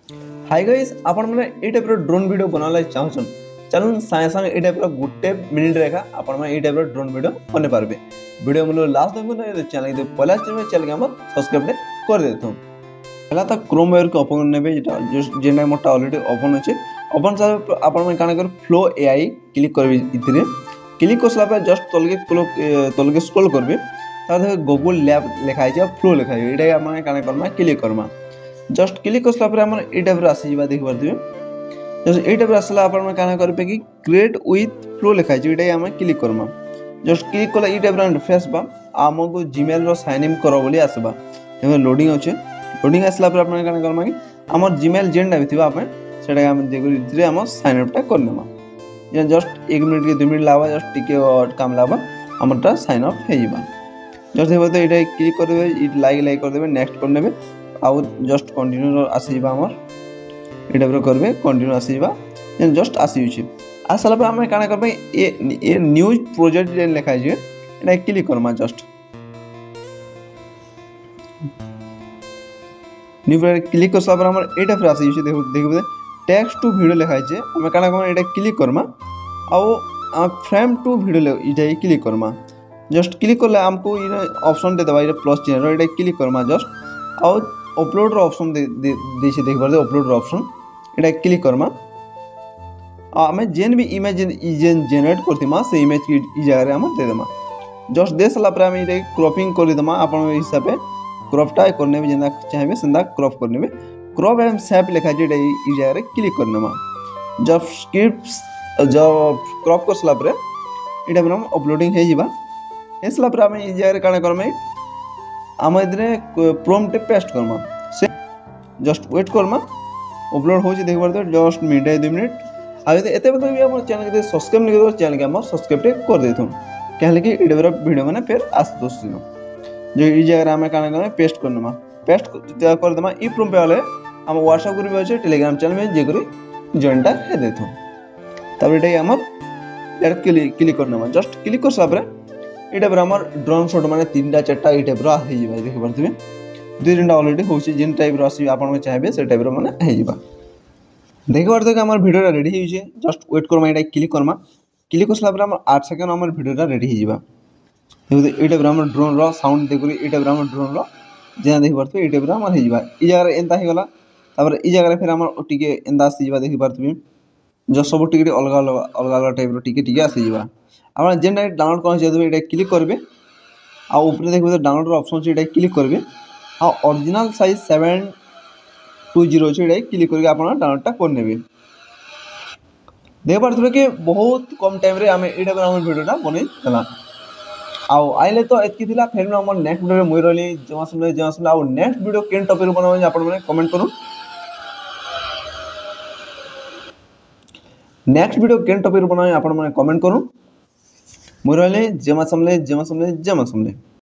Hi guys आपण माने ए type रो drone video बनाला चाहछन चलन साय संग ए टाइप रो गुटे मिनिट रेखा आपण माने ए टाइप रो ड्रोन वीडियो बने पारबे। वीडियो मुलो लास्ट तक ने चैनल दे पहला चैनल के हम सब्सक्राइब कर देथु। पहला तो क्रोम वेयर को ओपन नेबे जेटा जस्ट जेना मोटा ऑलरेडी ओपन अछि। ओपन सा आपण माने काना कर फ्लो एआई क्लिक करबे। इतरे क्लिक करसला पे जस्ट तलके स्क्रॉल करबे। तार गूगल लैब लिखा छै फ्लो लिखा छै एटा माने काना करमा क्लिक करमा। जस्ट क्लिक करसला पर हमर ए टाइप रा आसी जिबा देख पारथिबे। जस्ट ए टाइप रा आसला आपण में काना करबे कि क्रिएट विथ फ्लो लिखा छै एटा हम क्लिक करमा। जस्ट क्लिक कला ए टाइप रा इंटरफेस बा हमको जीमेल रो साइन इन करो बोली आसबा। एमे लोडिंग अछि। लोडिंग आसला पर आपण काना करमा कि हमर जीमेल जेंडा बिथिबा आपण सेटा हम देखि इतरे हम साइन अप टा करनेमा। ये जस्ट 1 मिनिट के 2 मिनिट लावा जस्ट टिके और काम लावा हमरटा साइन अप हे जिबा। जस्ट देखबो तो एटा क्लिक करबे इ लाइक कर देबे नेक्स्ट कर नेबे आउ जस्ट कंटिन्यू आसीबा हमर ए टाइप रो करबे कंटिन्यू आसीबा जस्ट आसी छै। आसला पे हम काना करबे ए न्यूज प्रोजेक्ट जे लिखा छै एटा क्लिक करमा। जस्ट न्यू प्रोजेक्ट क्लिक करसला पर हमर ए टाइप रो आसी छै। देखबे टेक्स्ट टू वीडियो लिखा छै हम काना करबे एटा क्लिक करमा आउ फ्रेम टू वीडियो इटा क्लिक करमा। जस्ट क्लिक करले हमको इ ऑप्शन दे देबा इ प्लस चिन्ह एटा क्लिक करमा। जस्ट आउ अपलोड रो ऑप्शन दे देख पारे अपलोड रो ऑप्शन एटा क्लिक करमा। हमें जेन भी इमेज जनरेट करतिमा से इमेज की इ जगह रे हम दे देमा। जस्ट दे सला पर हम इटे क्रॉपिंग कर देमा अपन हिसाब से क्रॉप टा करने में जेना चाहेबे सेंदा क्रॉप करने में क्रॉप एंड शेप लिखा छै एटा इ जगह रे क्लिक करनेमा। जब स्क्रिप्ट्स जब क्रॉप कर सला पर एटा हम अपलोडिंग हे जिबा। एसला पर हम इ जगह रे काना करमे हम इधरे प्रॉम्प्ट पेस्ट करमा से जस्ट वेट करमा अपलोड हो जे देख परते जस्ट मिनिट 2 मिनिट आ एते बत भी हमर चैनल के सब्सक्राइब नहीं कर चैनल के हम सब्सक्राइब कर देथुन कहले कि वीडियो वीडियो माने फिर आसतो जो ई जगह हम काना करमे पेस्ट करनमा। पेस्ट कर देमा ई प्रॉम्प्ट वाले हम व्हाट्सएप ग्रुप আছে टेलीग्राम चैनल में जे करी जॉइनटा हे देथुन। तब एटा हमर क्लिक करनमा। जस्ट क्लिक कर सब रे एटा पर हमर ड्रोन शॉट माने 3टा 4टा ए टाइप रो हे जिबा देख परथिबे। 2-3टा ऑलरेडी होछि जिन टाइप रो आसी आपन में चाहेबे से टाइप रो माने हे जिबा। देख परथे कि हमर वीडियो रेडी हे छै। जस्ट वेट करमा एटा क्लिक करमा। क्लिक करसला पर हमर 8 सेकंड हमर वीडियो रेडी हे जिबा। देखो ए टाइप रो हमर ड्रोन रो साउंड देखुरी ए टाइप रो हमर ड्रोन रो जेना देख परथिबे ए टाइप रो हमर हे जिबा। इ जगह रे एंता हे गला तापर इ जगह रे फिर हमर टिके एंदा आसी जिबा देख परथिबे। जो सब टिके अलग टाइप रो टिके आसी जिबा। आपण जेन डाउनलोड करन चाहबे एटा क्लिक करबे आ ऊपर देखबे डाउनलोड रो ऑप्शन छै एटा क्लिक करबे आ ओरिजिनल साइज 720 छै एटा क्लिक करके आपण डाउनलोड टा कर नेबे। देख परथबे कि बहुत कम टाइम रे हम एटा पर हम वीडियो टा बनै दला। आ आइले तो एतकी थिला फेर हम नेक्स्ट वीडियो रे मुई रहली जमा सुनले आ नेक्स्ट वीडियो केन टॉपिक बनावे आपण माने कमेंट करू। नेक्स्ट वीडियो केन टॉपिक बनावे आपण माने कमेंट करू। मुई रहली जमा समले।